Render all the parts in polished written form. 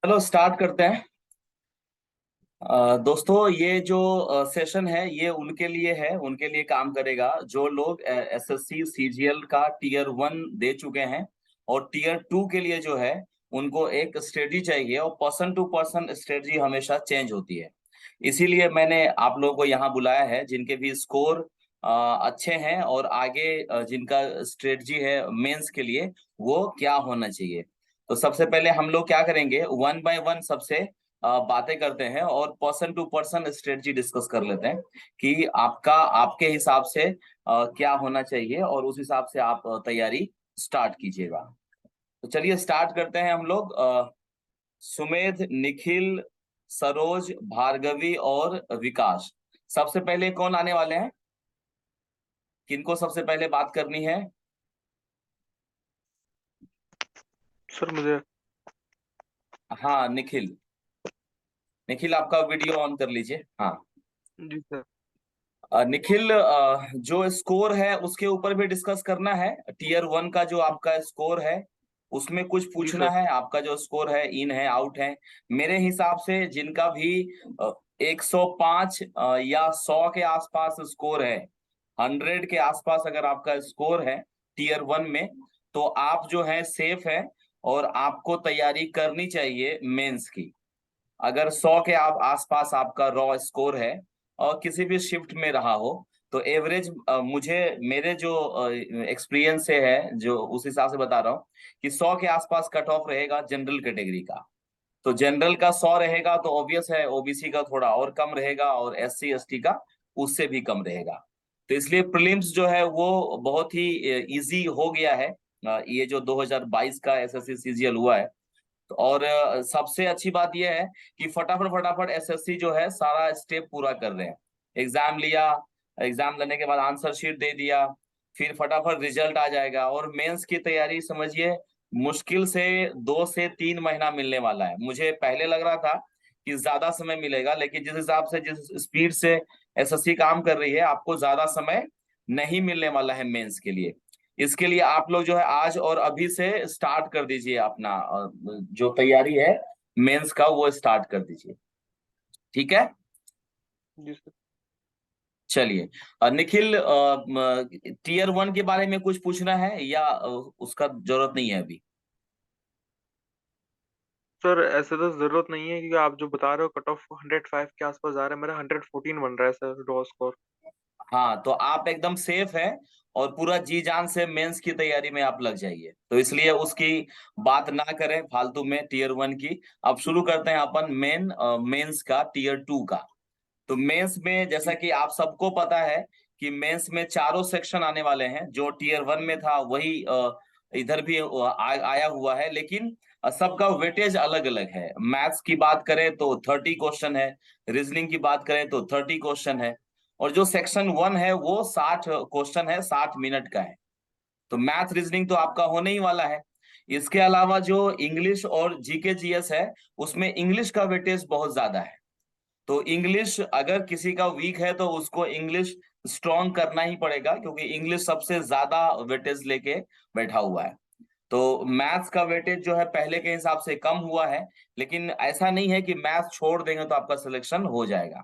चलो स्टार्ट करते हैं। दोस्तों, ये जो सेशन है ये उनके लिए है, उनके लिए काम करेगा जो लोग एसएससी सीजीएल का टीयर 1 दे चुके हैं। और टीयर 2 के लिए जो है उनको एक स्ट्रेटजी चाहिए, और पर्सन टू पर्सन स्ट्रेटजी हमेशा चेंज होती है। इसीलिए मैंने आप लोगों को यहाँ बुलाया है, जिनके भी स्कोर अच्छे हैं और आगे जिनका स्ट्रेटजी है मेंस के लिए वो क्या होना चाहिए। तो सबसे पहले हम लोग क्या करेंगे, वन बाय वन सबसे बातें करते हैं और person to person strategy discuss कर लेते हैं कि आपका आपके हिसाब से क्या होना चाहिए, और उस हिसाब से आप तैयारी स्टार्ट कीजिएगा। तो चलिए स्टार्ट करते हैं हम लोग। सुमेध, निखिल, सरोज, भार्गवी और विकास, सबसे पहले कौन आने वाले हैं? किनको सबसे पहले बात करनी है? सर मुझे। हाँ, निखिल। निखिल, आपका वीडियो ऑन कर लीजिए। हाँ। जी सर। निखिल, जो स्कोर है उसके ऊपर भी डिस्कस करना है। टीयर 1 का जो आपका स्कोर है उसमें कुछ जी पूछना सर। है। आपका जो स्कोर है, इन है आउट है। मेरे हिसाब से जिनका भी 105 या 100 के आसपास स्कोर है, 100 के आसपास अगर आपका स्कोर है टीयर 1 में, तो आप जो है सेफ है और आपको तैयारी करनी चाहिए मेंस की। अगर 100 के आप आसपास आपका रॉ स्कोर है और किसी भी शिफ्ट में रहा हो, तो एवरेज मुझे मेरे जो एक्सपीरियंस से है, जो उस हिसाब से बता रहा हूँ कि 100 के आसपास कट ऑफ रहेगा जनरल कैटेगरी का। तो जनरल का 100 रहेगा तो ऑब्वियस है ओबीसी का थोड़ा और कम रहेगा, और एससी एसटी का उससे भी कम रहेगा। तो इसलिए प्रीलिम्स जो है वो बहुत ही इजी हो गया है। ये जो 2022 का एसएससी सीजीएल हुआ है, और सबसे अच्छी बात यह है कि फटाफट फटाफट एसएससी जो है सारा स्टेप पूरा कर रहे हैं। एग्जाम लिया, एग्जाम लेने के बाद आंसर शीट दे दिया, फिर फटाफट रिजल्ट आ जाएगा। और मेंस की तैयारी समझिए मुश्किल से 2 से 3 महीना मिलने वाला है। मुझे पहले लग रहा था कि ज्यादा समय मिलेगा, लेकिन जिस हिसाब से जिस स्पीड से एसएससी काम कर रही है, आपको ज्यादा समय नहीं मिलने वाला है मेंस के लिए। इसके लिए आप लोग जो है आज और अभी से स्टार्ट कर दीजिए अपना जो तैयारी है मेंस का, वो स्टार्ट कर दीजिए। ठीक है। जी सर। चलिए, निखिल, टीयर 1 के बारे में कुछ पूछना है या उसका जरूरत नहीं है अभी? सर ऐसे तो जरूरत नहीं है क्योंकि आप जो बता रहे हो कट ऑफ 105 के आसपास आ रहा है, मेरा 114 बन रहा है सर रॉ स्कोर। हाँ, तो आप एकदम सेफ है और पूरा जी जान से मेंस की तैयारी में आप लग जाइए। तो इसलिए उसकी बात ना करें फालतू में टीयर 1 की। अब शुरू करते हैं अपन मेंस का टीयर 2 का। तो मेंस में जैसा जी। कि आप सबको पता है कि मेंस में चारों सेक्शन आने वाले हैं। जो टीयर 1 में था वही इधर भी आया हुआ है, लेकिन सबका वेटेज अलग अलग है। मैथ्स की बात करें तो 30 क्वेश्चन है, रीजनिंग की बात करें तो 30 क्वेश्चन है, और जो सेक्शन 1 है वो 60 क्वेश्चन है, 60 मिनट का है। तो मैथ रीजनिंग तो आपका होने ही वाला है। इसके अलावा जो इंग्लिश और जीके जीएस है, उसमें इंग्लिश का वेटेज बहुत ज्यादा है। तो इंग्लिश अगर किसी का वीक है तो उसको इंग्लिश स्ट्रॉन्ग करना ही पड़ेगा, क्योंकि इंग्लिश सबसे ज्यादा वेटेज लेके बैठा हुआ है। तो मैथ्स का वेटेज जो है पहले के हिसाब से कम हुआ है, लेकिन ऐसा नहीं है कि मैथ्स छोड़ देंगे तो आपका सिलेक्शन हो जाएगा।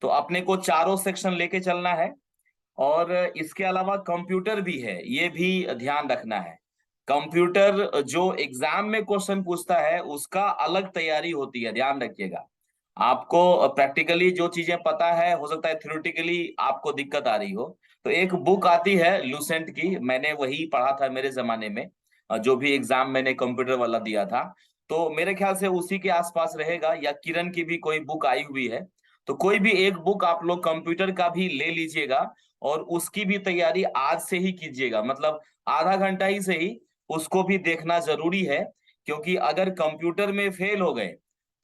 तो अपने को चारों सेक्शन लेके चलना है। और इसके अलावा कंप्यूटर भी है, ये भी ध्यान रखना है। कंप्यूटर जो एग्जाम में क्वेश्चन पूछता है उसका अलग तैयारी होती है, ध्यान रखिएगा। आपको प्रैक्टिकली जो चीजें पता है, हो सकता है थ्योरेटिकली आपको दिक्कत आ रही हो। तो एक बुक आती है लूसेंट की, मैंने वही पढ़ा था मेरे जमाने में। जो भी एग्जाम मैंने कंप्यूटर वाला दिया था, तो मेरे ख्याल से उसी के आसपास रहेगा, या किरण की भी कोई बुक आई हुई है। तो कोई भी एक बुक आप लोग कंप्यूटर का भी ले लीजिएगा, और उसकी भी तैयारी आज से ही कीजिएगा। मतलब आधा घंटा ही सही, उसको भी देखना जरूरी है। क्योंकि अगर कंप्यूटर में फेल हो गए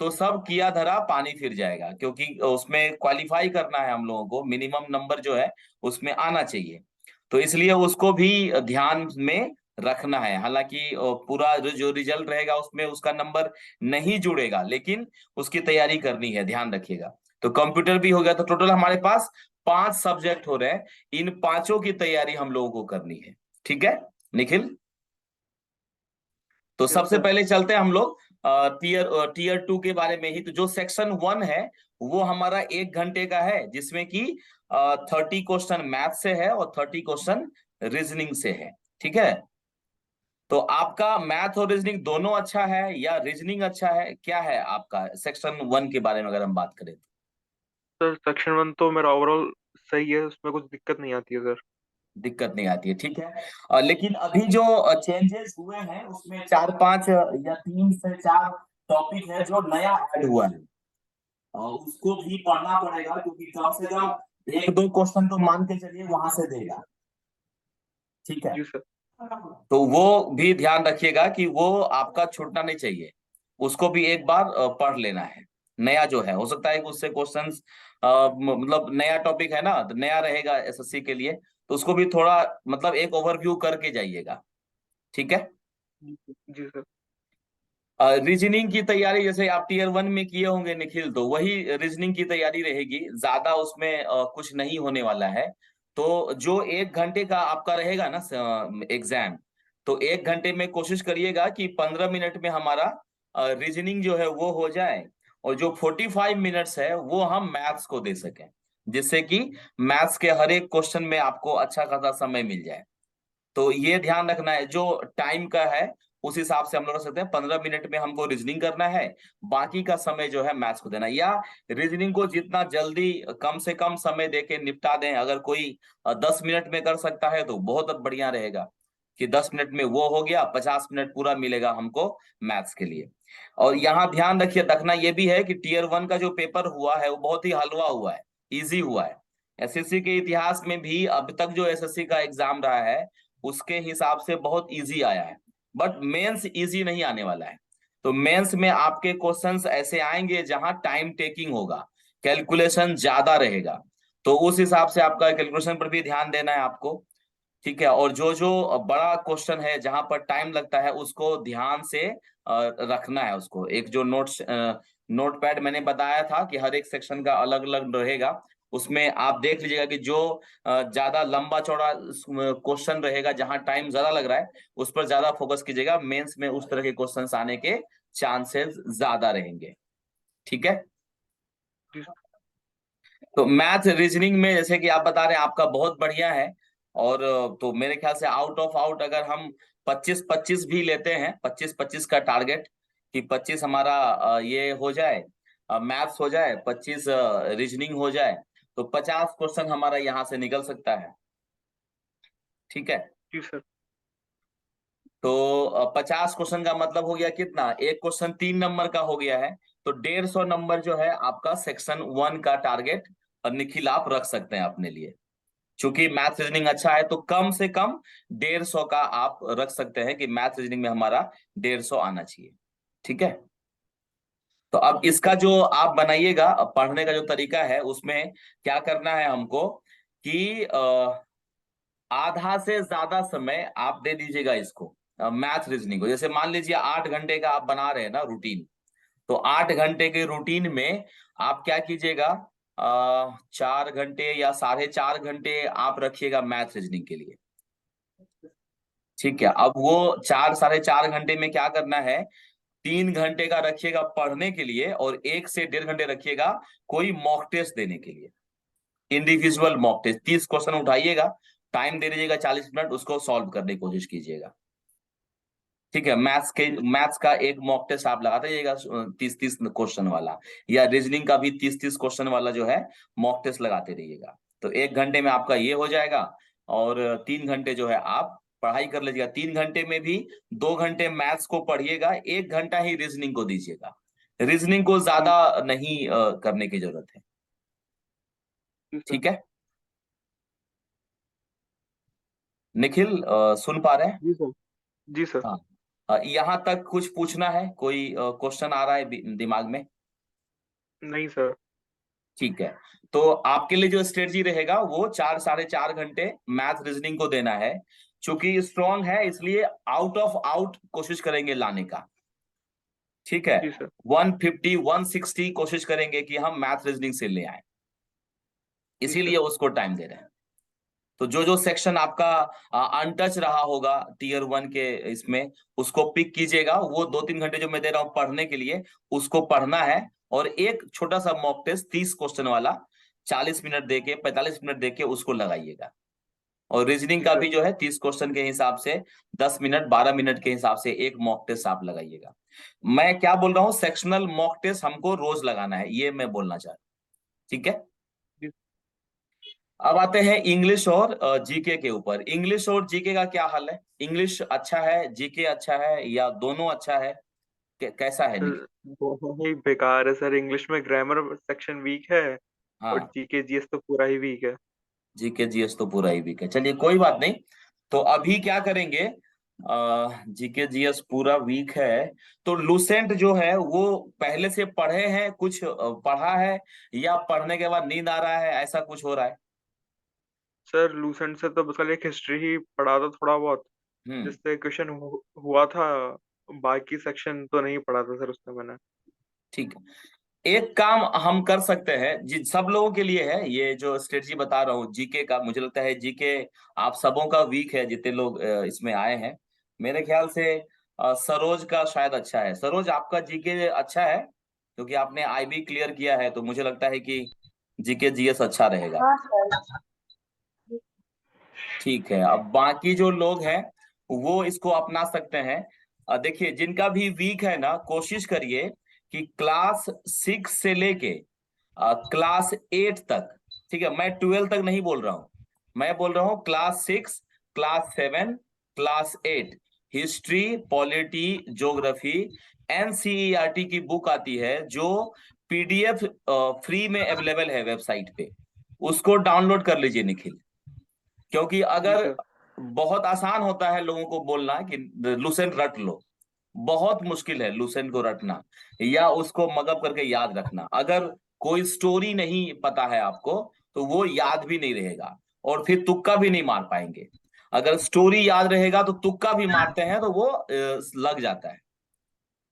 तो सब किया धरा पानी फिर जाएगा, क्योंकि उसमें क्वालिफाई करना है हम लोगों को, मिनिमम नंबर जो है उसमें आना चाहिए। तो इसलिए उसको भी ध्यान में रखना है। हालांकि पूरा जो रिजल्ट रहेगा उसमें उसका नंबर नहीं जुड़ेगा, लेकिन उसकी तैयारी करनी है, ध्यान रखिएगा। तो कंप्यूटर भी हो गया, तो टोटल हमारे पास 5 सब्जेक्ट हो रहे हैं। इन पांचों की तैयारी हम लोगों को करनी है। ठीक है निखिल? तो यस सबसे सर। पहले चलते हैं हम लोग टीयर 2 के बारे में ही। तो जो सेक्शन 1 है वो हमारा 1 घंटे का है, जिसमें कि 30 क्वेश्चन मैथ से है और 30 क्वेश्चन रीजनिंग से है। ठीक है, तो आपका मैथ और रीजनिंग दोनों अच्छा है या रीजनिंग अच्छा है, क्या है आपका सेक्शन 1 के बारे में अगर हम बात करें तो? सर सेक्शन 1 तो मेरा ओवरऑल सही है, उसमें कुछ दिक्कत नहीं आती है सर। दिक्कत नहीं आती है, ठीक है। लेकिन अभी जो चेंजेस हुए हैं उसमें 4-5 या 3 से 4 टॉपिक है जो नया ऐड हुआ है, उसको भी पढ़ना पड़ेगा, क्योंकि कम से कम 1-2 क्वेश्चन तो मान के चलिए वहां से देगा। ठीक है, जी सर। तो वो भी ध्यान रखिएगा कि वो आपका छूटना नहीं चाहिए, उसको भी एक बार पढ़ लेना है। नया जो है, हो सकता है कि उससे क्वेश्चंस मतलब नया टॉपिक है ना, तो नया रहेगा एसएससी के लिए, तो उसको भी थोड़ा मतलब एक ओवरव्यू करके जाइएगा। ठीक है। जी सर। रीजनिंग की तैयारी जैसे आप टीयर 1 में किए होंगे निखिल, तो वही रीजनिंग की तैयारी रहेगी, ज्यादा उसमें कुछ नहीं होने वाला है। तो जो 1 घंटे का आपका रहेगा ना एग्जाम, तो 1 घंटे में कोशिश करिएगा कि 15 मिनट में हमारा रीजनिंग जो है वो हो जाए, और जो 45 मिनट्स है वो हम मैथ्स को दे सकें, जिससे कि मैथ्स के हर एक क्वेश्चन में आपको अच्छा खासा समय मिल जाए। तो ये ध्यान रखना है, जो टाइम का है उस हिसाब से हम लोग रख सकते हैं। 15 मिनट में हमको रीजनिंग करना है, बाकी का समय जो है मैथ्स को देना है, या रीजनिंग को जितना जल्दी कम से कम समय देके निपटा दें। अगर कोई 10 मिनट में कर सकता है तो बहुत बढ़िया रहेगा, कि 10 मिनट में वो हो गया, 50 मिनट पूरा मिलेगा हमको मैथ्स के लिए। और यहाँ ध्यान रखिए, रखना ये भी है कि टीयर 1 का जो पेपर हुआ है वो बहुत ही हलवा हुआ है, इजी हुआ है। एसएससी के इतिहास में भी अब तक जो एसएससी का एग्जाम रहा है उसके हिसाब से बहुत इजी आया है, बट मेंस इजी नहीं आने वाला है। तो मेंस में आपके क्वेश्चंस ऐसे आएंगे जहां टाइम टेकिंग होगा, कैलकुलेशन ज्यादा रहेगा, तो उस हिसाब से आपका कैलकुलेशन पर भी ध्यान देना है आपको। ठीक है, और जो जो बड़ा क्वेश्चन है जहां पर टाइम लगता है उसको ध्यान से रखना है। उसको एक जो नोट पैड मैंने बताया था कि हर एक सेक्शन का अलग अलग रहेगा, उसमें आप देख लीजिएगा कि जो ज्यादा लंबा चौड़ा क्वेश्चन रहेगा जहां टाइम ज्यादा लग रहा है उस पर ज्यादा फोकस कीजिएगा। मेंस में उस तरह के क्वेश्चंस आने के चांसेस ज्यादा रहेंगे। ठीक है, जी तो मैथ रीजनिंग में जैसे कि आप बता रहे हैं आपका बहुत बढ़िया है, और तो मेरे ख्याल से आउट ऑफ आउट अगर हम 25-25 भी लेते हैं, 25-25 का टारगेट, कि 25 हमारा ये हो जाए, मैथ्स हो जाए, 25 रीजनिंग हो जाए, तो 50 क्वेश्चन हमारा यहाँ से निकल सकता है। ठीक है, जी सर। तो 50 क्वेश्चन का मतलब हो गया कितना, एक क्वेश्चन 3 नंबर का हो गया है, तो 150 नंबर जो है आपका सेक्शन 1 का टारगेट और निखिल आप रख सकते हैं अपने लिए। चूंकि मैथ रीजनिंग अच्छा है तो कम से कम 150 का आप रख सकते हैं कि मैथ रीजनिंग में हमारा 150 आना चाहिए। ठीक है, तो अब ठीक इसका है। जो आप बनाइएगा पढ़ने का जो तरीका है उसमें क्या करना है हमको, कि आधा से ज्यादा समय आप दे दीजिएगा इसको, मैथ रीजनिंग को। जैसे मान लीजिए 8 घंटे का आप बना रहे हैं ना रूटीन, तो 8 घंटे के रूटीन में आप क्या कीजिएगा, 4 घंटे या 4.5 घंटे आप रखिएगा मैथ रीजनिंग के लिए। ठीक है, जी सर। अब वो 4-4.5 घंटे में क्या करना है, 3 घंटे का रखिएगा पढ़ने के लिए, और 1 से 1.5 घंटे रखिएगा कोई मॉक टेस्ट देने के लिए, इंडिविजुअल मॉक टेस्ट। 30 क्वेश्चन उठाइएगा, टाइम दे दीजिएगा 40 मिनट, उसको सॉल्व करने की कोशिश कीजिएगा। ठीक है, मैथ्स का एक मॉक टेस्ट आप लगाते जाइएगा 30-30 क्वेश्चन वाला, या रीजनिंग का भी 30-30 क्वेश्चन वाला जो है मॉक टेस्ट लगाते रहिएगा। तो 1 घंटे में आपका ये हो जाएगा, और 3 घंटे जो है आप पढ़ाई कर लीजिएगा। 3 घंटे में भी 2 घंटे मैथ्स को पढ़िएगा, 1 घंटा ही रीजनिंग को दीजिएगा। रीजनिंग को जी ज्यादा नहीं करने की जरूरत है। जी सर। ठीक है निखिल, सुन पा रहे हैं? जी सर। जी सर। हाँ, यहाँ तक कुछ पूछना है, कोई क्वेश्चन आ रहा है दिमाग में? नहीं सर। ठीक है, तो आपके लिए जो स्ट्रेटजी रहेगा वो 4-4.5 घंटे मैथ रीजनिंग को देना है। चूंकि स्ट्रांग है इसलिए आउट ऑफ आउट कोशिश करेंगे लाने का। ठीक है, जी सर। 150-160 कोशिश करेंगे कि हम मैथ रीजनिंग से ले आए, जी सर। इसीलिए उसको टाइम दे रहे हैं। तो जो जो सेक्शन आपका अनटच रहा होगा टीयर 1 के इसमें, उसको पिक कीजिएगा। वो 2-3 घंटे जो मैं दे रहा हूँ पढ़ने के लिए, उसको पढ़ना है। और एक छोटा सा मॉक टेस्ट 30 क्वेश्चन वाला 40 मिनट देके 45 मिनट देके उसको लगाइएगा। और रीजनिंग जी का सर। भी जो है 30 क्वेश्चन के हिसाब से 10 मिनट 12 मिनट के हिसाब से एक मॉक टेस्ट आप लगाइएगा। मैं क्या बोल रहा हूँ, सेक्शनल मॉक टेस्ट हमको रोज लगाना है, ये मैं बोलना चाह रहा हूँ। ठीक है। जी अब आते हैं इंग्लिश और जीके के ऊपर। इंग्लिश और जीके का क्या हाल है? इंग्लिश अच्छा है, जीके अच्छा है, या दोनों अच्छा है? कैसा है सर, निखिल? दोनों ही बेकार है सर। इंग्लिश में ग्रामर सेक्शन वीक है, और हाँ, जीके जीएस तो पूरा ही वीक है। जीके जीएस तो पूरा ही वीक है। चलिए कोई बात नहीं। तो अभी क्या करेंगे, जीके जीएस पूरा वीक है, तो लूसेंट जो है वो पहले से पढ़े हैं, कुछ पढ़ा है, या पढ़ने के बाद नींद आ रहा है, ऐसा कुछ हो रहा है? सर लूसेंट से तो बस कल एक हिस्ट्री ही पढ़ा था थोड़ा बहुत, हम्म। जिससे क्वेश्चन हुआ था। बाकी सेक्शन तो नहीं पढ़ा था सर उसमें मैंने। ठीक है। एक काम हम कर सकते हैं, जिन सब लोगों के लिए है ये जो स्ट्रेटजी बता रहा हूँ जीके का। मुझे लगता है जीके आप सबों का वीक है, जितने लोग इसमें आए हैं। मेरे ख्याल से सरोज का शायद अच्छा है। सरोज, आपका जीके अच्छा है क्योंकि आपने आईबी क्लियर किया है, तो मुझे लगता है कि जीके जीएस अच्छा रहेगा। हाँ सर। ठीक है। अब बाकी जो लोग हैं वो इसको अपना सकते हैं। देखिए, जिनका भी वीक है ना, कोशिश करिए कि क्लास 6 से लेके क्लास 8 तक, ठीक है, मैं 12 तक नहीं बोल रहा हूं, मैं बोल रहा हूं class 6, class 7, class 8, history, polity, geography, NCERT की बुक आती है जो पीडीएफ फ्री में अवेलेबल है वेबसाइट पे, उसको डाउनलोड कर लीजिए निखिल। क्योंकि जी अगर सर। बहुत आसान होता है लोगों को बोलना कि लुसेंट रट लो, बहुत मुश्किल है लुसेंट को रटना या उसको मगअप करके याद रखना। अगर कोई स्टोरी नहीं पता है आपको, तो वो याद भी नहीं रहेगा, और फिर तुक्का भी नहीं मार पाएंगे। अगर स्टोरी याद रहेगा तो तुक्का भी मारते हैं तो वो लग जाता है।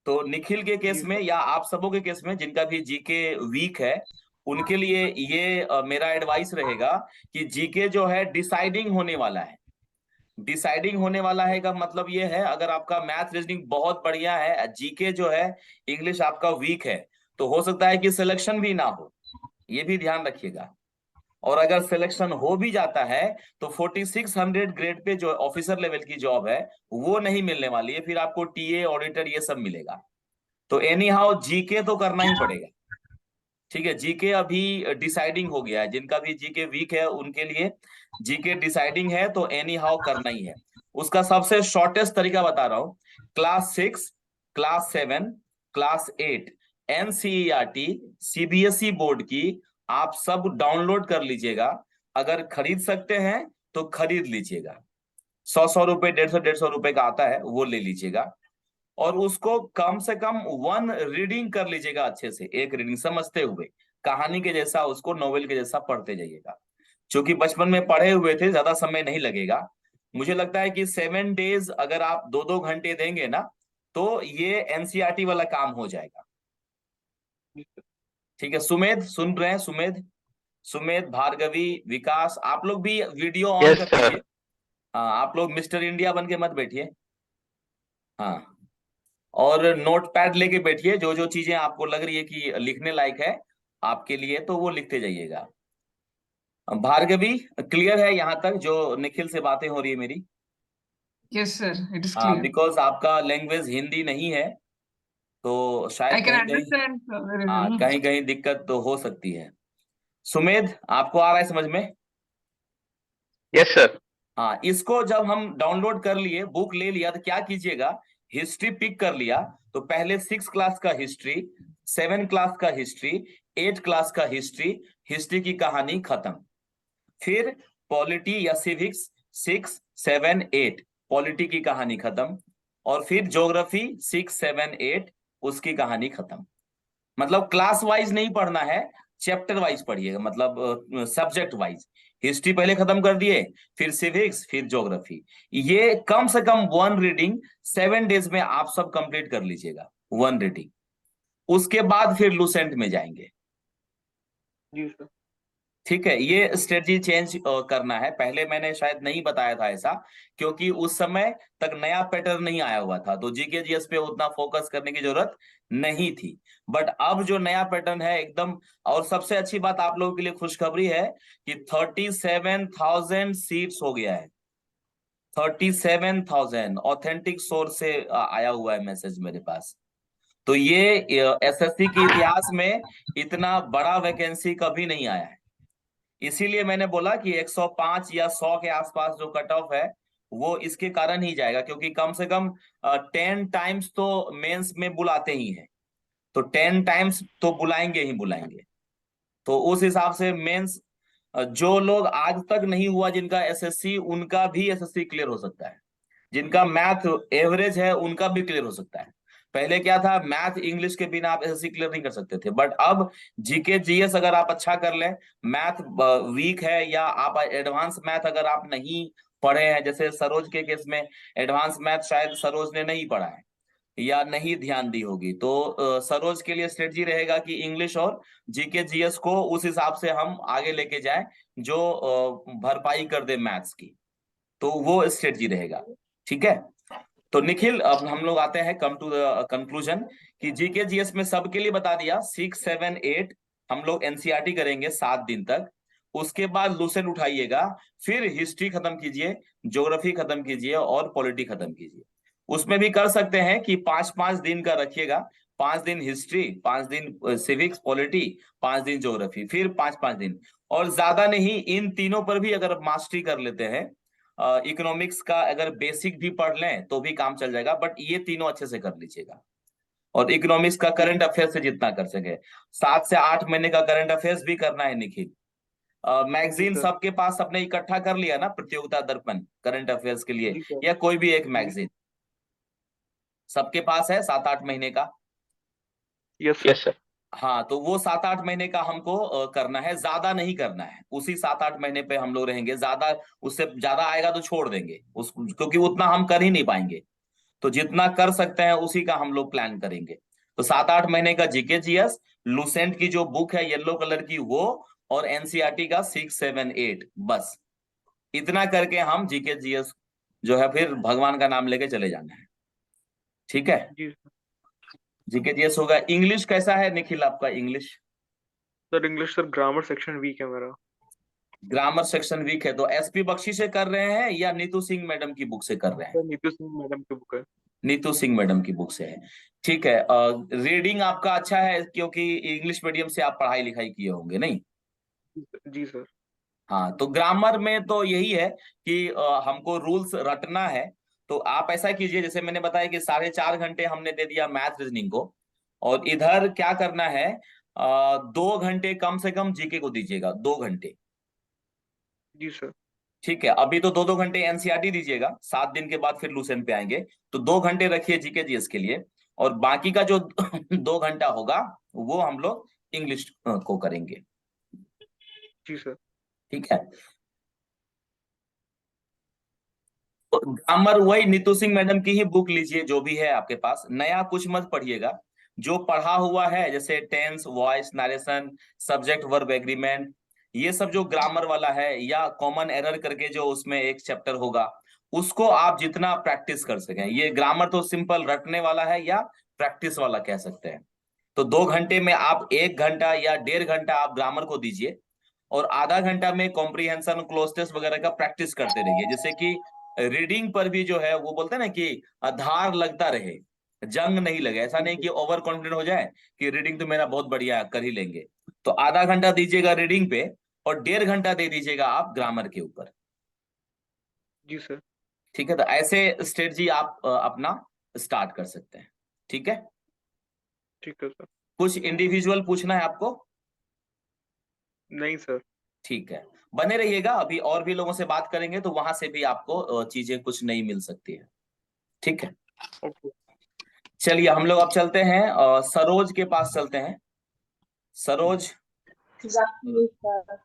तो निखिल के केस जी में सर। या आप सबों के केस में जिनका भी जीके वीक है, उनके लिए ये मेरा एडवाइस रहेगा कि जीके जो है डिसाइडिंग होने वाला है। डिसाइडिंग होने वाला है का मतलब ये है, अगर आपका मैथ रीजनिंग बहुत बढ़िया है, जीके जो है इंग्लिश आपका वीक है, तो हो सकता है कि सिलेक्शन भी ना हो, ये भी ध्यान रखिएगा। और अगर सिलेक्शन हो भी जाता है तो 4600 ग्रेड पे जो ऑफिसर लेवल की जॉब है वो नहीं मिलने वाली है, फिर आपको टीए ऑडिटर ये सब मिलेगा। तो एनी हाउ जीके तो करना ही पड़ेगा। ठीक है, जीके अभी डिसाइडिंग हो गया है, जिनका भी जीके वीक है उनके लिए जीके डिसाइडिंग है, तो एनी हाउ करना ही है। उसका सबसे शॉर्टेस्ट तरीका बता रहा हूं, class 6, class 7, class 8 NCERT CBSE board की आप सब डाउनलोड कर लीजिएगा। अगर खरीद सकते हैं तो खरीद लीजिएगा। 100-100 रुपए, 150-150 रुपए का आता है, वो ले लीजिएगा। और उसको कम से कम 1 रीडिंग कर लीजिएगा, अच्छे से एक रीडिंग समझते हुए, कहानी के जैसा उसको नोवेल के जैसा पढ़ते जाइएगा। क्योंकि बचपन में पढ़े हुए थे, ज्यादा समय नहीं लगेगा। मुझे लगता है कि 7 डेज अगर आप 2-2 घंटे देंगे ना, तो ये एनसीईआरटी वाला काम हो जाएगा। जी सर। ठीक है, सुमेध सुन रहे हैं? सुमेध, सुमेध, भार्गवी, विकास, आप लोग भी वीडियो ऑन यस कर सर। लीजिए। हाँ, आप लोग मिस्टर इंडिया बन के मत बैठिए। हाँ, और नोटपैड लेके बैठिए, जो जो चीजें आपको लग रही है कि लिखने लायक है आपके लिए, तो वो लिखते जाइएगा। भार्गवी, क्लियर है यहाँ तक जो निखिल से बातें हो रही है मेरी? Yes, sir. It is हाँ, clear. बिकॉज आपका लैंग्वेज हिंदी नहीं है, तो शायद I can कहीं कहीं, understand very हाँ, well. कहीं कहीं दिक्कत तो हो सकती है। सुमेध, आपको आ रहा है समझ में? Yes sir. हाँ, इसको जब हम डाउनलोड कर लिए, बुक ले लिया, तो क्या कीजिएगा, हिस्ट्री पिक कर लिया, तो पहले 6 क्लास का हिस्ट्री, 7 क्लास का हिस्ट्री, 8 क्लास का हिस्ट्री, हिस्ट्री की कहानी खत्म। फिर पॉलिटी या सिविक्स, 6, 7, 8, पॉलिटी की कहानी खत्म। और फिर ज्योग्राफी 6, 7, 8, उसकी कहानी खत्म। मतलब क्लास वाइज नहीं पढ़ना है, चैप्टर वाइज पढ़िएगा, मतलब सब्जेक्ट वाइज। हिस्ट्री पहले खत्म कर दिए, फिर सिविक्स, फिर ज्योग्राफी। ये कम से कम 1 रीडिंग 7 डेज में आप सब कंप्लीट कर लीजिएगा, 1 रीडिंग। उसके बाद फिर लुसेंट में जाएंगे। जी सर। ठीक है, ये स्ट्रेटजी चेंज करना है। पहले मैंने शायद नहीं बताया था ऐसा, क्योंकि उस समय तक नया पैटर्न नहीं आया हुआ था, तो जीके जीएस पे उतना फोकस करने की जरूरत नहीं थी। बट अब जो नया पैटर्न है एकदम, और सबसे अच्छी बात आप लोगों के लिए खुशखबरी है कि 37,000 सीट्स हो गया है। 37,000 ऑथेंटिक सोर्स से आया हुआ है मैसेज मेरे पास। तो ये एसएससी के इतिहास में इतना बड़ा वैकेंसी कभी नहीं आया है। इसीलिए मैंने बोला कि 105 या 100 के आसपास जो कट ऑफ है वो इसके कारण ही जाएगा, क्योंकि कम से कम 10 टाइम्स तो मेंस में बुलाते ही हैं, तो 10 टाइम्स तो बुलाएंगे ही बुलाएंगे। तो उस हिसाब से मेंस जो लोग आज तक नहीं हुआ जिनका एसएससी, उनका भी एसएससी क्लियर हो सकता है। जिनका मैथ एवरेज है उनका भी क्लियर हो सकता है। पहले क्या था, मैथ इंग्लिश के बिना आप एसएससी क्लियर नहीं कर सकते थे, बट अब जीके जीएस अगर आप अच्छा कर लें, मैथ वीक है या आप एडवांस मैथ अगर आप नहीं पढ़े हैं, जैसे सरोज के केस में एडवांस मैथ शायद सरोज ने नहीं पढ़ा है या नहीं ध्यान दी होगी, तो सरोज के लिए स्ट्रेटजी रहेगा कि इंग्लिश और जीके जीएस को उस हिसाब से हम आगे लेके जाएं जो भरपाई कर दे मैथ्स की, तो वो स्ट्रेटजी रहेगा। ठीक है, तो निखिल अब हम लोग आते हैं कम टू द कंक्लूजन कि जीके जीएस में सबके लिए बता दिया 6, 7, 8 हम लोग एनसीईआरटी करेंगे 7 दिन तक। उसके बाद लूसेंट उठाइएगा, फिर हिस्ट्री खत्म कीजिए, ज्योग्राफी खत्म कीजिए और पॉलिटी खत्म कीजिए। उसमें भी कर सकते हैं कि 5-5 दिन का रखिएगा, 5 दिन हिस्ट्री, 5 दिन सिविक्स पॉलिटी, 5 दिन ज्योग्राफी, फिर 5-5 दिन। और ज्यादा नहीं, इन तीनों पर भी अगर मास्टरी कर लेते हैं, इकोनॉमिक्स का अगर बेसिक भी पढ़ लें तो भी काम चल जाएगा, बट ये तीनों अच्छे से कर लीजिएगा। और इकोनॉमिक्स का करंट अफेयर्स से जितना कर सके, 7 से 8 महीने का करंट अफेयर्स भी करना है निखिल। जी मैगजीन सर। सबके पास अपने इकट्ठा कर लिया ना, प्रतियोगिता दर्पण करंट अफेयर्स के लिए, जी सर। या कोई भी एक जी मैगजीन सबके पास है 7-8 महीने का? Yes yes sir. सर। हाँ, तो वो 7-8 महीने का हमको करना है, ज्यादा नहीं करना है। उसी 7-8 महीने पे हम लोग रहेंगे, ज्यादा उससे ज्यादा आएगा तो छोड़ देंगे उसको, क्योंकि उतना हम कर ही नहीं पाएंगे। तो जितना कर सकते हैं उसी का हम लोग प्लान करेंगे। तो 7-8 महीने का जीके जीएस, लूसेंट की जो बुक है येलो कलर की वो, और एनसीईआरटी का 6, 7, 8, बस इतना करके हम जीके जीएस जो है फिर भगवान का नाम लेके चले जाना है। ठीक है, जी सर। जीके जीएस होगा। इंग्लिश कैसा है निखिल आपका English? Sir English sir grammar section weak है मेरा। ग्रामर सेक्शन वीक है, तो एसपी बख्शी से कर रहे हैं या नीतू सिंह मैडम की बुक से कर रहे हैं? सर नीतू सिंह मैडम की बुक है। नीतू सिंह मैडम की बुक से है। ठीक है, रीडिंग आपका अच्छा है क्योंकि इंग्लिश मीडियम से आप पढ़ाई लिखाई किए होंगे, नहीं? जी सर। हाँ, तो ग्रामर में तो यही है कि हमको रूल्स रटना है। तो आप ऐसा कीजिए, जैसे मैंने बताया कि 4.5 घंटे हमने दे दिया मैथ रीजनिंग को, और इधर क्या करना है, 2 घंटे कम से कम जीके को दीजिएगा, 2 घंटे। जी सर। ठीक है, अभी तो 2-2 घंटे एनसीईआरटी दीजिएगा, 7 दिन के बाद फिर लूसेंट पे आएंगे, तो 2 घंटे रखिए जीके जीएस के लिए, और बाकी का जो 2 घंटा होगा वो हम लोग इंग्लिश को करेंगे। जी सर। ठीक है, तो ग्रामर वही नीतू सिंह मैडम की ही बुक लीजिए, जो भी है आपके पास, नया कुछ मत पढ़िएगा। जो पढ़ा हुआ है जैसे tense, voice, narration, subject verb agreement, ये सब जो ग्रामर वाला है, या कॉमन एरर करके जो उसमें एक चैप्टर होगा, उसको आप जितना प्रैक्टिस कर सकें। ये ग्रामर तो सिंपल रटने वाला है या प्रैक्टिस वाला कह सकते हैं। तो 2 घंटे में आप 1 घंटा या 1.5 घंटा आप ग्रामर को दीजिए, और आधा घंटा में कॉम्प्रिहेंशन, क्लोज वगैरह का प्रैक्टिस करते रहिए, जिससे कि रीडिंग पर भी जो है वो बोलते हैं ना कि धार लगता रहे, जंग नहीं लगे। ऐसा नहीं कि ओवर कॉन्फिडेंट हो जाए कि रीडिंग तो मेरा बहुत बढ़िया है, कर ही लेंगे। तो आधा घंटा दीजिएगा रीडिंग पे, और 1.5 घंटा दे दीजिएगा आप ग्रामर के ऊपर। जी सर। ठीक है, तो ऐसे स्ट्रेटजी आप अपना स्टार्ट कर सकते हैं। ठीक है, ठीक है सर। कुछ इंडिविजुअल पूछना है आपको? नहीं सर। ठीक है, बने रहिएगा, अभी और भी लोगों से बात करेंगे तो वहां से भी आपको चीजें कुछ नई मिल सकती है। ठीक है, ओके। चलिए हम लोग अब चलते हैं, सरोज के पास चलते हैं। सरोज,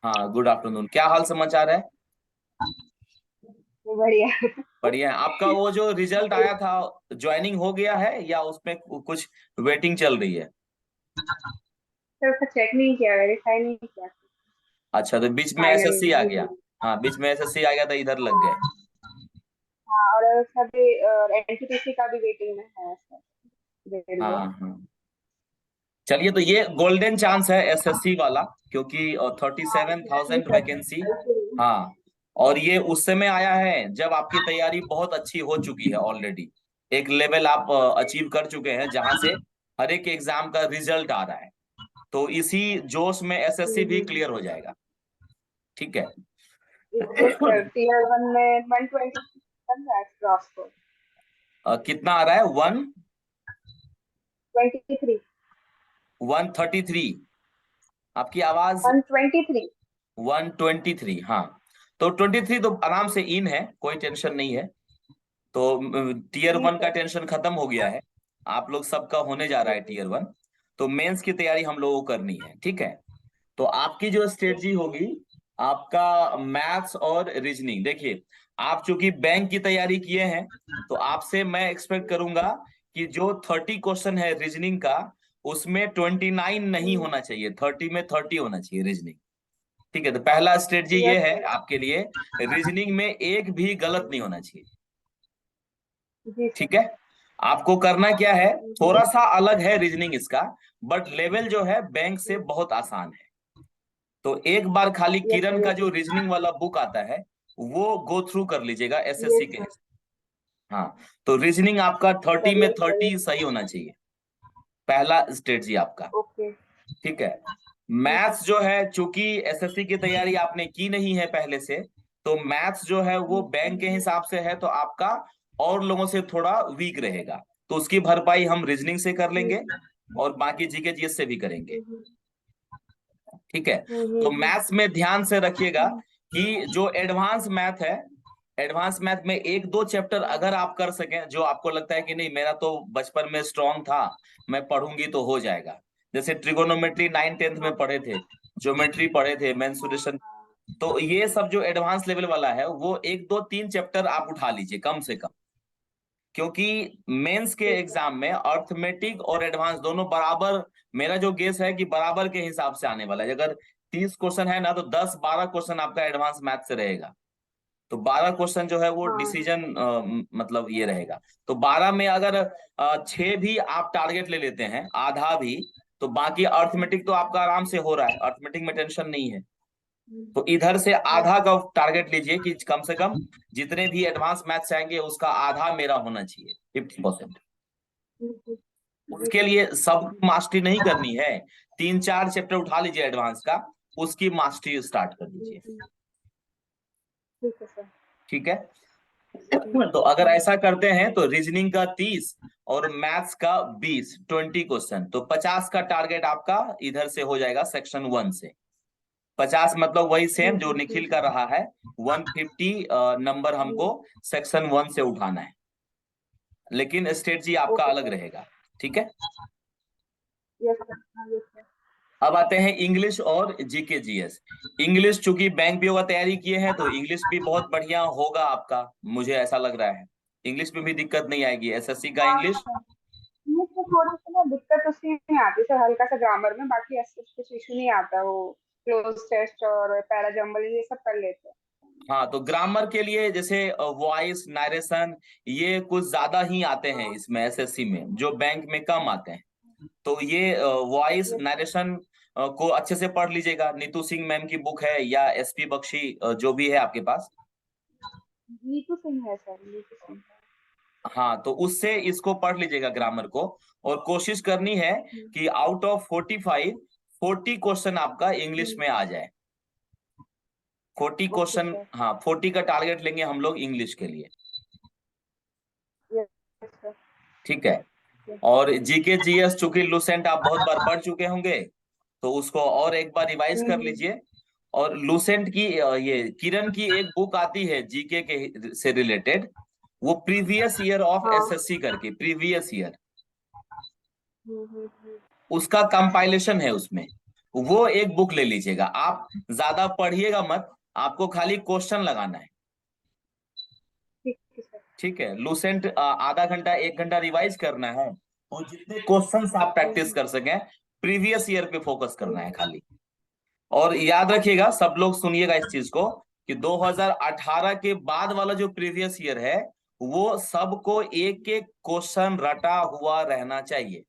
हाँ गुड आफ्टरनून, क्या हाल समाचार है? बढ़िया। बढ़िया है। आपका वो जो रिजल्ट आया था, ज्वाइनिंग हो गया है या उसमें कुछ वेटिंग चल रही है? सर उसका चेक नहीं किया, वेरीफाई नहीं किया। अच्छा, तो बीच में फाइनल एसएससी आ गया। हाँ, बीच में एसएससी आ गया तो इधर लग गए। हाँ, और सभी एनटीपीसी का भी वेटिंग में है सर, रेलवे। हाँ हाँ, चलिए, तो ये गोल्डन चांस है एसएससी वाला, क्योंकि 37,000 वैकेंसी। हाँ, और ये उस समय आया है जब आपकी तैयारी बहुत अच्छी हो चुकी है ऑलरेडी, एक लेवल आप अचीव कर चुके हैं जहां से हर एक एग्जाम का रिजल्ट आ रहा है। तो इसी जोश में एसएससी भी क्लियर हो जाएगा। ठीक है। सर टीयर 1 में 120 बन रहा है क्रॉस को। कितना आ रहा है? 23 133। आपकी आवाज 123। 123। हाँ, तो 23 तो आराम से इन है, कोई टेंशन नहीं है। तो टीयर जी 1 का सर। टेंशन खत्म हो गया है। आप लोग सबका होने जा रहा है टीयर 1। तो मेंस की तैयारी हम लोगों को करनी है। ठीक है। तो आपकी जो स्ट्रेटजी होगी, आपका मैथ्स और रीजनिंग। देखिए, आप चूंकि बैंक की तैयारी किए हैं, तो आपसे मैं एक्सपेक्ट करूंगा कि जो 30 क्वेश्चन है रीजनिंग का, उसमें 29 नहीं होना चाहिए, 30 में 30 होना चाहिए रीजनिंग। ठीक है। तो पहला स्ट्रेटजी ये यस है सर। आपके लिए, रीजनिंग में एक भी गलत नहीं होना चाहिए। जी सर। ठीक है। आपको करना क्या है, थोड़ा सा अलग है रीजनिंग इसका, बट लेवल जो है बैंक से बहुत आसान है। तो एक बार खाली यस किरण सर। का यस जो रीजनिंग वाला बुक आता है, वो गो थ्रू कर लीजिएगा एसएससी के सर। हिसाब। हाँ, तो रीजनिंग आपका 30 में चलिए सर। 30 सही होना चाहिए, पहला स्ट्रेटजी आपका। ओके। ठीक है। जी सर। मैथ्स जो है, चूंकि एसएससी की तैयारी आपने की नहीं है पहले से, तो मैथ्स जो है वो बैंक के हिसाब से है, तो आपका और लोगों से थोड़ा वीक रहेगा। तो उसकी भरपाई हम रीजनिंग से कर लेंगे और बाकी जीके जीएस से भी करेंगे। ठीक है। तो मैथ्स में ध्यान से रखिएगा कि जो एडवांस मैथ है, एडवांस मैथ में एक दो चैप्टर अगर आप कर सकें, जो आपको लगता है कि नहीं मेरा तो बचपन में स्ट्रांग था, मैं पढ़ूंगी तो हो जाएगा। जैसे ट्रिगोनोमेट्री 9th-10th में पढ़े थे, ज्योमेट्री पढ़े थे, मेंसुरेशन। तो ये सब जो एडवांस लेवल वाला है, वो एक दो तीन चैप्टर आप उठा लीजिए कम से कम, क्योंकि मेंस के एग्जाम में अर्थमेटिक और एडवांस दोनों बराबर, मेरा जो गेस है कि बराबर के हिसाब से आने वाला है। अगर 30 क्वेश्चन है ना, तो 10-12 क्वेश्चन आपका एडवांस मैथ से रहेगा। तो 12 क्वेश्चन जो है वो डिसीजन मतलब ये रहेगा। तो 12 में अगर 6 भी आप टारगेट ले लेते हैं, आधा भी, तो बाकी अर्थमेटिक तो आपका आराम से हो रहा है, अर्थमेटिक में टेंशन नहीं है। तो इधर से आधा का टारगेट लीजिए कि कम से कम जितने भी एडवांस मैथ्स आएंगे उसका आधा मेरा होना चाहिए, 50%। उसके लिए सब मास्टरी नहीं करनी है, 3-4 चैप्टर उठा लीजिए एडवांस का, उसकी मास्टरी स्टार्ट कर दीजिए। ठीक है सर। ठीक है। तो अगर ऐसा करते हैं तो रीजनिंग का 30 और मैथ्स का 20 क्वेश्चन, तो 50 का टारगेट आपका इधर से हो जाएगा सेक्शन 1 से। 50 मतलब वही सेम जो निखिल का रहा है, 150 नंबर हमको सेक्शन 1 से उठाना है, लेकिन स्ट्रेटजी आपका ओके अलग सर। रहेगा। ठीक है। Yes sir. Yes sir. अब आते हैं इंग्लिश और जीके जीएस। इंग्लिश चूंकि बैंक पीओ का तैयारी किए हैं, तो इंग्लिश भी बहुत बढ़िया होगा आपका, मुझे ऐसा लग रहा है। इंग्लिश में भी दिक्कत नहीं आएगी, एसएससी का हाँ इंग्लिश। सर, मुझे थोड़ी सी ना दिक्कत उसकी नहीं आती सर, हल्का सा ग्रामर में, बाकी ऐसे कुछ इशू नहीं आता। वो क्लोज टेस्ट और पैरा जंबल ये सब कर लेते हैं। हाँ, तो ग्रामर के लिए जैसे वॉइस नरेशन, ये कुछ ज्यादा ही आते हैं इसमें एसएससी में, जो बैंक में कम आते हैं। तो ये वॉइस यस सर। नरेशन को अच्छे से पढ़ लीजिएगा। नीतू सिंह मैम की बुक है या एसपी बख्शी, जो भी है आपके पास। नीतू सिंह है सर, नीतू सिंह है। हाँ, तो उससे इसको पढ़ लीजिएगा ग्रामर को, और कोशिश करनी है कि आउट ऑफ 45 40 क्वेश्चन आपका इंग्लिश में आ जाए। 40 ओके क्वेश्चन, सर। हाँ 40 का टारगेट लेंगे हम लोग इंग्लिश के लिए। Yes sir. ठीक है। और जीके जीएस चूंकि लुसेंट आप बहुत बार पढ़ चुके होंगे, तो उसको और एक बार रिवाइज कर लीजिए। और लुसेंट की ये किरण की एक बुक आती है जीके के से रिलेटेड, वो प्रीवियस ईयर ऑफ हाँ। एसएससी करके, प्रीवियस ईयर, हम्म। उसका कंपाइलेशन है उसमें, वो एक बुक ले लीजिएगा। आप ज्यादा पढ़िएगा मत, आपको खाली क्वेश्चन लगाना है। ठीक है सर। ठीक है। लुसेंट आधा घंटा 1 घंटा रिवाइज करना है, और जितने क्वेश्चंस आप प्रैक्टिस कर सकें, प्रीवियस ईयर पे फोकस करना है खाली। और याद रखिएगा, सब लोग सुनिएगा इस चीज को, कि 2018 के बाद वाला जो प्रीवियस ईयर है वो सबको एक एक क्वेश्चन रटा हुआ रहना चाहिए,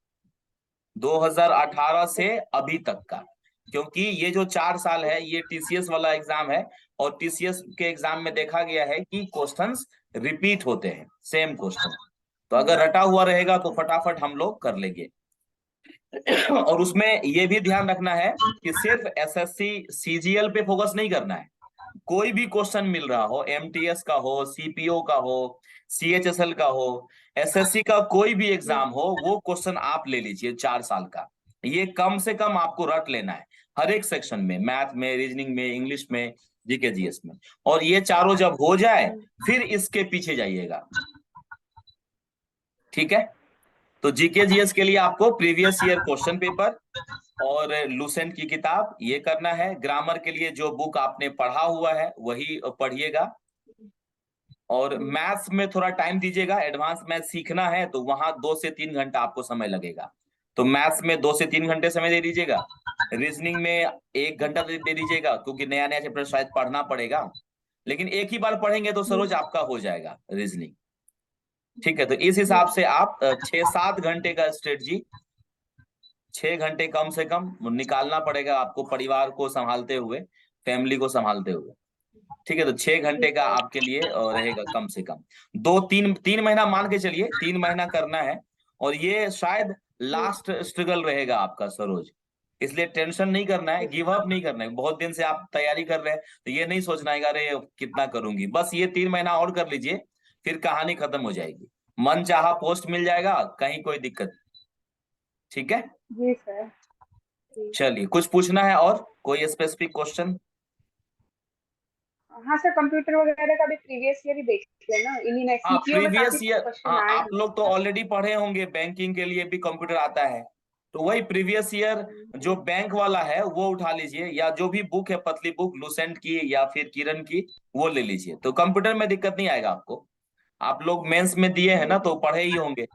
2018 से अभी तक का। क्योंकि ये जो 4 साल है ये टीसीएस वाला एग्जाम है, और टीसीएस के एग्जाम में देखा गया है कि क्वेश्चंस रिपीट होते हैं, सेम क्वेश्चन। तो अगर रटा हुआ रहेगा तो फटाफट हम लोग कर लेंगे। और उसमें ये भी ध्यान रखना है कि सिर्फ एसएससी सीजीएल पे फोकस नहीं करना है, कोई भी क्वेश्चन मिल रहा हो, एमटीएस का हो, सीपीओ का हो, सीएचएसएल का हो, एसएससी का कोई भी एग्जाम हो, वो क्वेश्चन आप ले लीजिए 4 साल का। ये कम से कम आपको रट लेना है हर एक सेक्शन में, मैथ में, रीजनिंग में, इंग्लिश में, जीके जीएस में। और ये चारों जब हो जाए फिर इसके पीछे जाइएगा, ठीक है। तो जीके जीएस के लिए आपको प्रीवियस ईयर क्वेश्चन पेपर और लुसेंट की किताब ये करना है। ग्रामर के लिए जो बुक आपने पढ़ा हुआ है वही पढ़िएगा। और मैथ्स में थोड़ा टाइम दीजिएगा, एडवांस मैथ सीखना है तो वहां 2 से 3 घंटा आपको समय लगेगा, तो मैथ्स में 2 से 3 घंटे समय दे दीजिएगा। रीजनिंग में 1 घंटा दे दीजिएगा, क्योंकि नया नया चैप्टर शायद पढ़ना पड़ेगा, लेकिन एक ही बार पढ़ेंगे तो सरोज आपका हो जाएगा रीजनिंग, ठीक है। तो इस हिसाब से आप 6-7 घंटे का स्ट्रेटजी, 6 घंटे कम से कम निकालना पड़ेगा आपको, परिवार को संभालते हुए, फैमिली को संभालते हुए, ठीक है। तो 6 घंटे का आपके लिए रहेगा कम से कम। 2-3 महीना मान के चलिए, 3 महीना करना है। और ये शायद लास्ट स्ट्रगल रहेगा आपका सरोज, इसलिए टेंशन नहीं करना है, गिव अप नहीं करना है। बहुत दिन से आप तैयारी कर रहे हैं तो ये नहीं सोचना है अरे कितना करूंगी, बस ये 3 महीना और कर लीजिए, फिर कहानी खत्म हो जाएगी, मन चाहा पोस्ट मिल जाएगा, कहीं कोई दिक्कत, ठीक है। जी सर। चलिए, कुछ पूछना है और कोई स्पेसिफिक क्वेश्चन? हाँ सर, कंप्यूटर वगैरह का भी प्रीवियस ईयर ही देख लेना, इन्हीं में हाँ सीपीओ में प्रीवियस काफी ईयर, क्वेश्चन हाँ आए आप लोग तो ऑलरेडी पढ़े होंगे, बैंकिंग के लिए भी कंप्यूटर आता है, तो वही प्रीवियस ईयर जो बैंक वाला है वो उठा लीजिए, या जो भी बुक है पतली बुक लुसेंट की या फिर किरण की वो ले लीजिए, तो कंप्यूटर में दिक्कत नहीं आएगा आपको। आप लोग मेंस में दिए हैं ना तो पढ़े ही होंगे।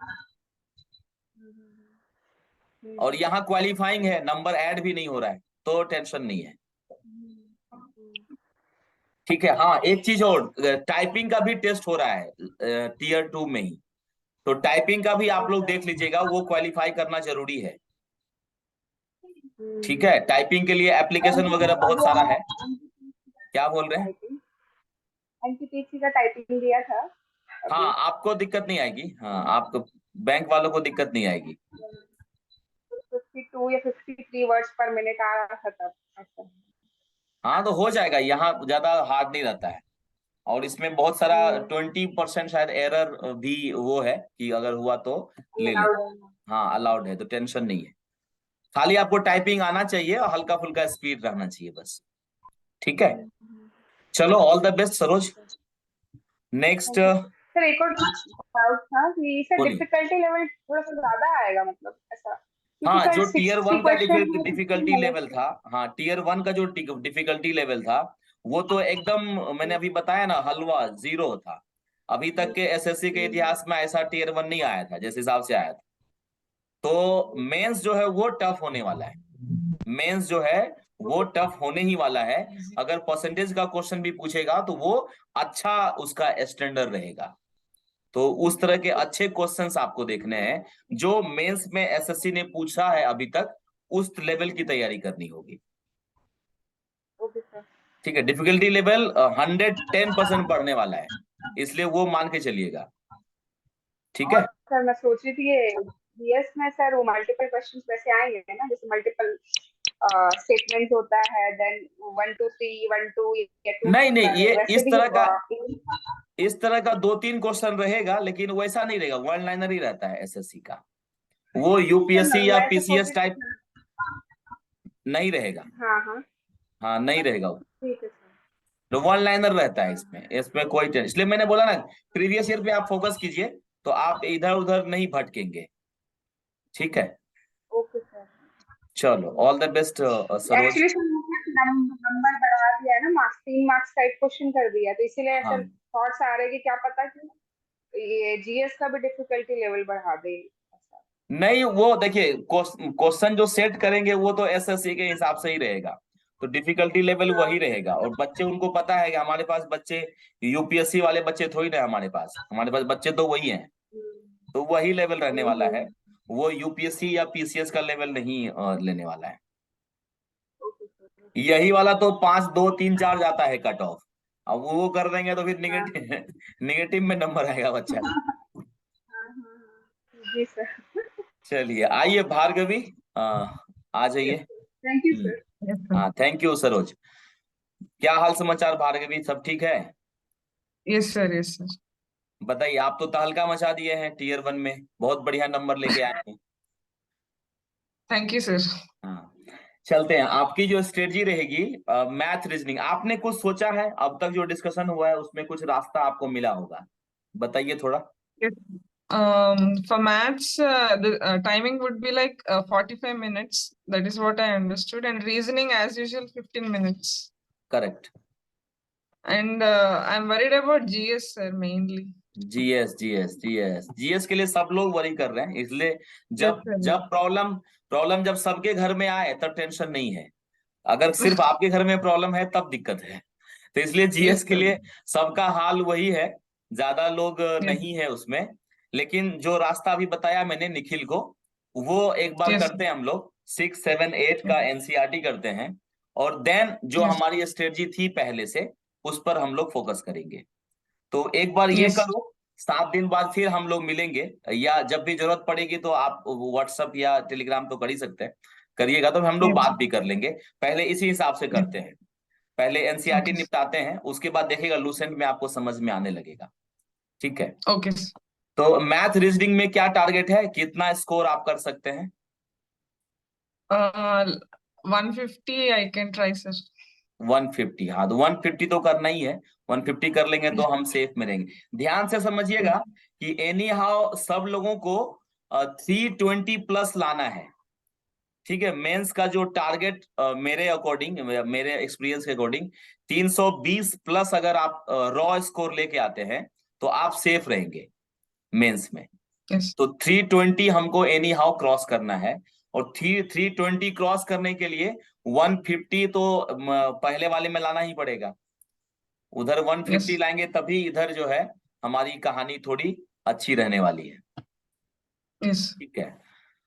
और यहाँ क्वालिफाइंग है, नंबर ऐड भी नहीं हो रहा है, तो टेंशन नहीं है, ठीक है। हाँ एक चीज और, टाइपिंग का भी टेस्ट हो रहा है टीयर 2 में ही, तो टाइपिंग का भी आप लोग देख लीजिएगा, वो क्वालिफाई करना जरूरी है, ठीक है। टाइपिंग के लिए एप्लीकेशन वगैरह बहुत सारा है। क्या बोल रहे हैं? एनटीपीसी का टाइपिंग दिया था अभी। हाँ आपको दिक्कत नहीं आएगी, हाँ आपको, बैंक वालों को दिक्कत नहीं आएगी। 52 या 53 वर्ड्स पर मिनट आ रहा था तब ऐसा। हाँ तो हो जाएगा, यहाँ ज्यादा हार्ड नहीं रहता है। और इसमें बहुत सारा 20% शायद एरर भी वो है कि अगर हुआ तो ले ले, हाँ अलाउड है, तो टेंशन नहीं है। खाली आपको टाइपिंग आना चाहिए और हल्का फुल्का स्पीड रहना चाहिए बस, ठीक है। चलो all the best Saroj. Next sir एक और डाउट था कि सर बोलिए। डिफिकल्टी लेवल थोड़ा सा ज्यादा आएगा, मतलब ऐसा, क्योंकि हाँ सर जो टीयर 1 का 60 डिफिकल्टी लेवल क्वेश्चन। था, हाँ टीयर 1 का जो डिफिकल्टी लेवल था वो तो एकदम, मैंने अभी बताया ना, हलवा जीरो था। अभी तक के एसएससी के इतिहास में ऐसा टीयर 1 नहीं आया था जिस हिसाब से आया था। तो मेंस जो है वो टफ होने वाला है, मेंस जो है वो टफ होने ही वाला है। अगर परसेंटेज का क्वेश्चन भी पूछेगा तो वो अच्छा उसका स्टैंडर्ड रहेगा। तो उस तरह के अच्छे क्वेश्चंस आपको देखने हैं जो मेंस में एसएससी ने पूछा है अभी तक, उस लेवल की तैयारी करनी होगी, ओके सर। ठीक है। डिफिकल्टी लेवल 110% बढ़ने वाला है, इसलिए वो मान के चलिएगा, ठीक है। और सर मैं सोच रही थी ये जीएस में सर वो मल्टीपल क्वेश्चंस वैसे आएंगे ना, जैसे मल्टीपल स्टेटमेंट होता है, देन 1 2 3 1 2 या 2 नहीं नहीं, ये वैसे इस भी तरह का, इस तरह का 2-3 क्वेश्चन रहेगा, लेकिन वैसा नहीं रहेगा, वन लाइनर ही रहता है एसएससी का, वो यूपीएससी या मैं सोच पीसीएस रही टाइप थी। नहीं रहेगा, हाँ हाँ हाँ नहीं रहेगा वो, ठीक है सर। तो वन लाइनर रहता है इसमें, इसमें कोई टेंशन। इसलिए मैंने बोला ना प्रीवियस ईयर पे आप फोकस कीजिए, तो आप इधर उधर नहीं भटकेंगे, ठीक है। Okay sir. चलो all the best Saroj. Actually sir number बढ़ा दिया है ना, मार्क्स 3 मार्क्स का एक क्वेश्चन कर दिया, तो इसीलिए हाँ सर थॉट्स आ रहे हैं कि क्या पता कि ये जीएस का भी डिफिकल्टी लेवल बढ़ा दे ऐसा। नहीं वो देखिए, क्वेश्चन जो सेट करेंगे वो तो एसएससी के हिसाब से ही रहेगा, तो डिफिकल्टी लेवल वही रहेगा। और बच्चे, उनको पता है कि हमारे पास बच्चे यूपीएससी वाले बच्चे थोड़ी ना हमारे पास बच्चे तो वही हैं, तो वही लेवल रहने वाला है। वो यूपीएससी या पीसीएस का लेवल नहीं लेने वाला है। यही वाला तो 5, 2, 3, 4 जाता है कट ऑफ। अब वो कर देंगे तो फिर निगेटिव में नंबर आएगा बच्चा का। जी सर। चलिए चलिए आइए भार्गवी, आ जाइए। Thank you sir. Yes, sir. हाँ, थैंक यू सरोज। क्या हाल समाचार भार्गवी, सब ठीक है? Yes, sir. Yes, sir. बताइए, आप तो तहलका मचा दिए हैं टीयर 1 में, बहुत बढ़िया नंबर लेके आए हैं। Thank you, sir. हाँ, चलते हैं। आपकी जो स्ट्रेटजी रहेगी मैथ रीजनिंग, आपने कुछ सोचा है? अब तक जो डिस्कशन हुआ है उसमें कुछ रास्ता आपको मिला होगा, बताइए थोड़ा। Yes. For maths, the timing would be like 45 minutes. That is what I understood. And reasoning, as usual, 15 minutes. Correct. And I'm worried about GS, sir, mainly. GS के लिए सब लोग वरी कर रहे हैं, इसलिए जब Yes, sir. जब प्रॉब्लम जब सबके घर में आए तब टेंशन नहीं है, अगर सिर्फ आपके घर में प्रॉब्लम है तब दिक्कत है। तो इसलिए जीएस Yes, के sir. लिए सबका हाल वही है, ज्यादा लोग Yes. नहीं है उसमें। लेकिन जो रास्ता अभी बताया मैंने निखिल को, वो एक बार Yes, sir. करते हैं हम लोग। 6, 7, 8 का एनसीईआरटी करते हैं, और देन जो Yes. हमारी स्ट्रेटजी थी पहले से, उस पर हम लोग फोकस करेंगे। तो एक बार ये Yes. करो, 7 दिन बाद फिर हम लोग मिलेंगे, या जब भी जरूरत पड़ेगी तो आप व्हाट्सएप या टेलीग्राम तो कर ही सकते हैं, करिएगा तो हम लोग Yes. बात भी कर लेंगे। पहले इसी हिसाब से करते हैं, पहले एनसीईआरटी Okay. निपटाते हैं, उसके बाद देखिएगा लूसेंट में आपको समझ में आने लगेगा। ठीक है, Okay, sir. तो मैथ रीजनिंग में क्या टारगेट है, कितना स्कोर आप कर सकते हैं? 150 I can try, sir. 150, हाँ तो 150 तो करना ही है। 150 कर लेंगे तो हम सेफ में रहेंगे। ध्यान से समझिएगा कि एनी हाउ सब लोगों को 320 प्लस लाना है। ठीक है, मेंस का जो टारगेट मेरे अकॉर्डिंग, मेरे एक्सपीरियंस के अकॉर्डिंग 320 प्लस अगर आप रॉ स्कोर लेके आते हैं तो आप सेफ रहेंगे मेंस में। Yes. तो 320 हमको एनी हाउ क्रॉस करना है, और 320 क्रॉस करने के लिए 150 तो पहले वाले में लाना ही पड़ेगा। उधर 150 Yes. लाएंगे तभी इधर जो है हमारी कहानी थोड़ी अच्छी रहने वाली है। Yes. ठीक है,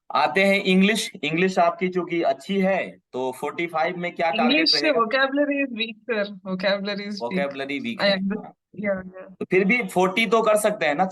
आते हैं इंग्लिश आपकी चूंकि अच्छी है, तो 45 में क्या टारगेट English रहेगा? vocabulary is weak, sir. Vocabulary is weak. Vocabulary weak I है, understand. Yeah, yeah. तो फिर भी 40 तो कर सकते हैं ना।